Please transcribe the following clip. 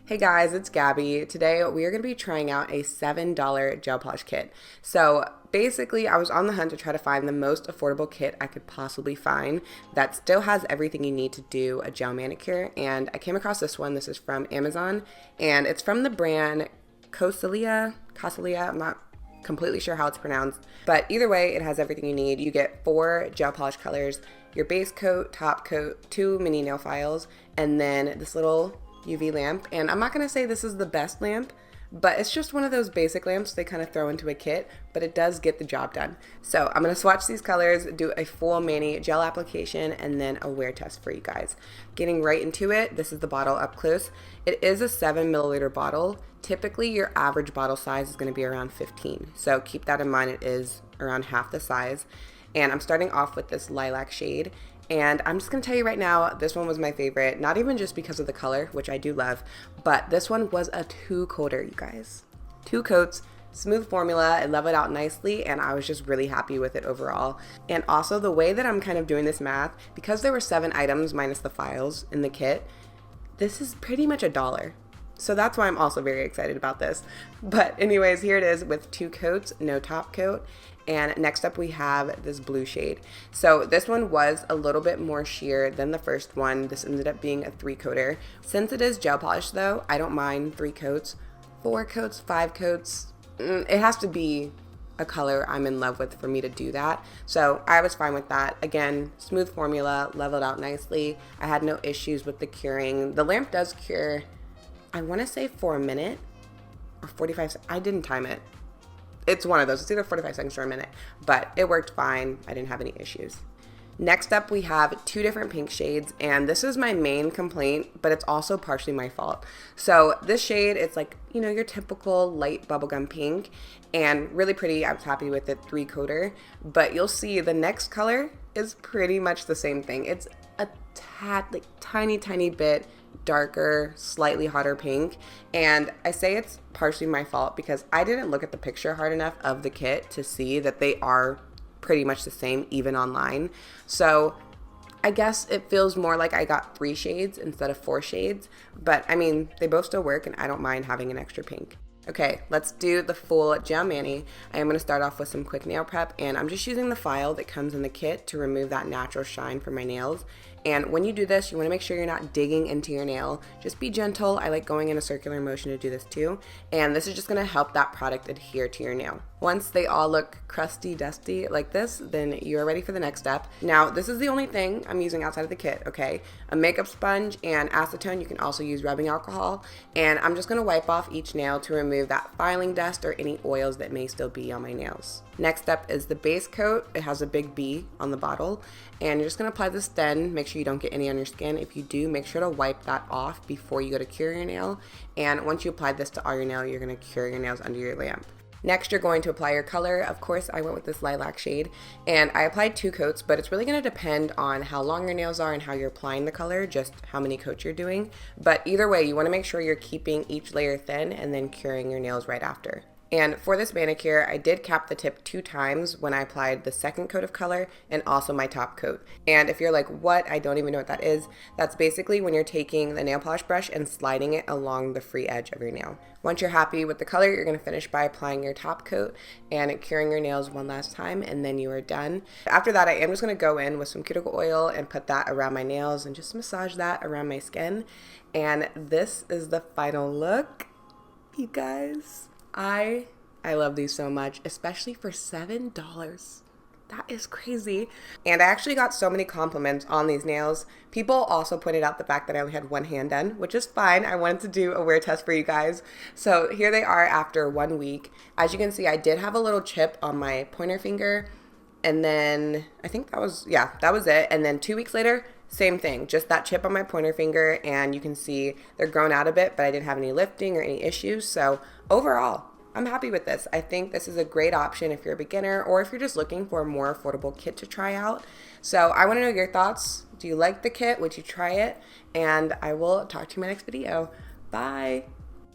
Hey guys, it's Gabby. Today we are going to be trying out a $7 gel polish kit. So basically, I was on the hunt to try to find the most affordable kit I could possibly find that still has everything you need to do a gel manicure. And I came across this one. This is from Amazon, and it's from the brand Cosmelia. I'm not completely sure how it's pronounced, but either way, it has everything you need. You get 4 gel polish colors, your base coat, top coat, 2 mini nail files, and then this little UV lamp. And I'm not going to say this is the best lamp, but it's just one of those basic lamps they kind of throw into a kit, but it does get the job done. So I'm going to swatch these colors, do a full mani gel application, and then a wear test for you guys. Getting right into it, this is the bottle up close. It is a 7 milliliter bottle. Typically your average bottle size is going to be around 15. So keep that in mind, it is around half the size. And I'm starting off with this lilac shade. And I'm just going to tell you right now, this one was my favorite, not even just because of the color, which I do love, but this one was a 2-coater, you guys. 2 coats, smooth formula, it leveled out nicely, and I was just really happy with it overall. And also the way that I'm kind of doing this math, because there were 7 items minus the files in the kit, this is pretty much $1. So that's why I'm also very excited about this. But anyways, here it is with 2 coats, no top coat. And next up we have this blue shade. So this one was a little bit more sheer than the first one. This ended up being a 3-coater. Since it is gel polish though, I don't mind 3 coats, 4 coats, 5 coats. It has to be a color I'm in love with for me to do that. So I was fine with that. Again, smooth formula, leveled out nicely. I had no issues with the curing. The lamp does cure, I want to say for a minute or 45 seconds. I didn't time it. It's one of those. It's either 45 seconds or a minute, but it worked fine. I didn't have any issues. Next up, we have 2 different pink shades, and this is my main complaint, but it's also partially my fault. So this shade, it's like, you know, your typical light bubblegum pink, and really pretty. I was happy with it, 3-coater, but you'll see the next color is pretty much the same thing. It's a tad, like tiny bit darker, slightly hotter pink. And I say it's partially my fault because I didn't look at the picture hard enough of the kit to see that they are pretty much the same even online. So I guess it feels more like I got 3 shades instead of 4 shades, but I mean, they both still work and I don't mind having an extra pink. Okay, let's do the full gel mani. I am going to start off with some quick nail prep, and I'm just using the file that comes in the kit to remove that natural shine from my nails. And when you do this, you want to make sure you're not digging into your nail. Just be gentle. I like going in a circular motion to do this too. And this is just going to help that product adhere to your nail. Once they all look crusty, dusty like this, then you're ready for the next step. Now, this is the only thing I'm using outside of the kit, okay? A makeup sponge and acetone. You can also use rubbing alcohol. And I'm just going to wipe off each nail to remove that filing dust or any oils that may still be on my nails. Next up is the base coat. It has a big B on the bottle. And you're just going to apply the stem. Make sure you don't get any on your skin. If you do, make sure to wipe that off before you go to cure your nail. And once you apply this to all your nail, you're going to cure your nails under your lamp. Next, you're going to apply your color. Of course, I went with this lilac shade, and I applied 2 coats, but it's really going to depend on how long your nails are and how you're applying the color, just how many coats you're doing. But either way, you want to make sure you're keeping each layer thin and then curing your nails right after. And for this manicure, I did cap the tip 2 times when I applied the 2nd coat of color and also my top coat. And if you're like, what? I don't even know what that is. That's basically when you're taking the nail polish brush and sliding it along the free edge of your nail. Once you're happy with the color, you're going to finish by applying your top coat and curing your nails one last time, and then you are done. After that, I am just going to go in with some cuticle oil and put that around my nails and just massage that around my skin. And this is the final look, you guys. I love these so much, especially for $7. That is crazy. And I actually got so many compliments on these nails. People also pointed out the fact that I only had one hand done, which is fine. I wanted to do a wear test for you guys. So here they are after 1 week. As you can see, I did have a little chip on my pointer finger. And then I think that was it. And then 2 weeks later, same thing, just that chip on my pointer finger, and you can see they're grown out a bit, but I didn't have any lifting or any issues. So overall, I'm happy with this. I think this is a great option if you're a beginner or if you're just looking for a more affordable kit to try out. So I want to know your thoughts. Do you like the kit? Would you try it? And I will talk to you in my next video. Bye.